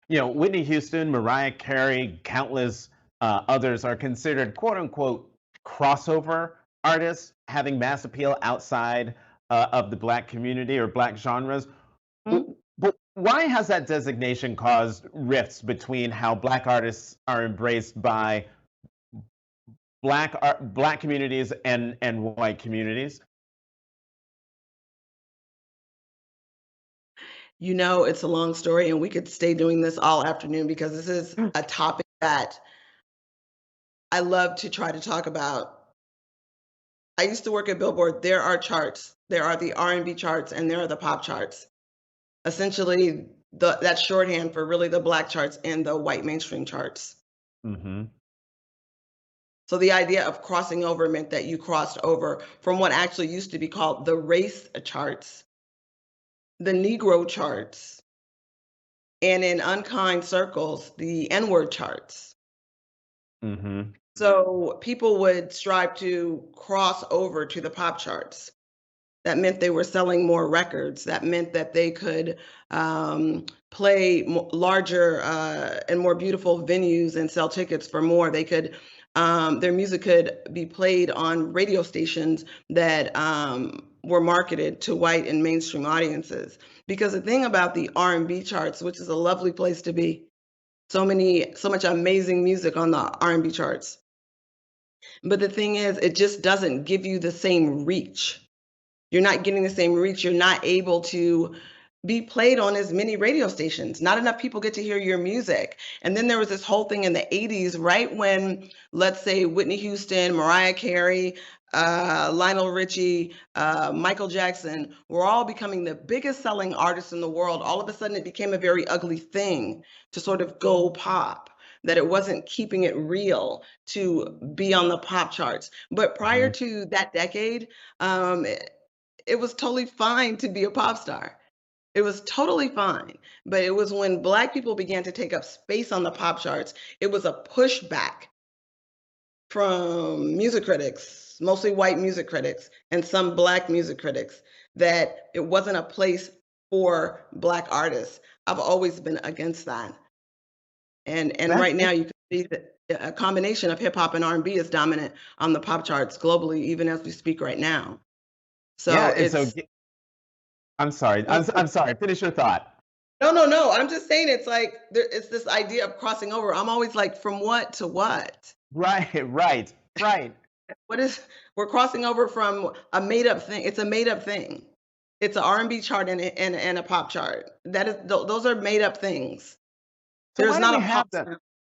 Whitney Houston, Mariah Carey, countless others are considered quote unquote crossover artists, having mass appeal outside of the Black community or Black genres. Mhm. But why has that designation caused rifts between how Black artists are embraced by Black communities and white communities? It's a long story, and we could stay doing this all afternoon because this is a topic that I love to try to talk about. I used to work at Billboard. There are charts. There are the R&B charts and there are the pop charts. Essentially, that's shorthand for really the Black charts and the white mainstream charts. Mm-hmm. So the idea of crossing over meant that you crossed over from what actually used to be called the race charts, the Negro charts, and in unkind circles, the N-word charts. Mm-hmm. So people would strive to cross over to the pop charts. That meant they were selling more records. That meant that they could play larger and more beautiful venues and sell tickets for more. They could, their music could be played on radio stations that were marketed to white and mainstream audiences. Because the thing about the R&B charts, which is a lovely place to be, so much amazing music on the R&B charts. But the thing is, it just doesn't give you the same reach. You're not getting the same reach. You're not able to be played on as many radio stations. Not enough people get to hear your music. And then there was this whole thing in the 80s, right when, let's say, Whitney Houston, Mariah Carey, Lionel Richie, Michael Jackson were all becoming the biggest selling artists in the world. All of a sudden, it became a very ugly thing to sort of go pop, that it wasn't keeping it real to be on the pop charts. But prior to that decade, it was totally fine to be a pop star. It was totally fine. But it was when Black people began to take up space on the pop charts, it was a pushback from music critics, mostly white music critics, and some Black music critics, that it wasn't a place for Black artists. I've always been against that. And That's right now you can see that a combination of hip hop and R&B is dominant on the pop charts globally, even as we speak right now. yeah. So And so it's I'm sorry. I'm sorry. Finish your thought. no, no, no. I'm just saying it's like it's this idea of crossing over. I'm always like, from what to what? Right. Right. Right. What is we're crossing over from a made up thing? It's a made up thing. It's an R&B chart and a pop chart. That is those are made up things. So There's why do not we a have pop them? sound.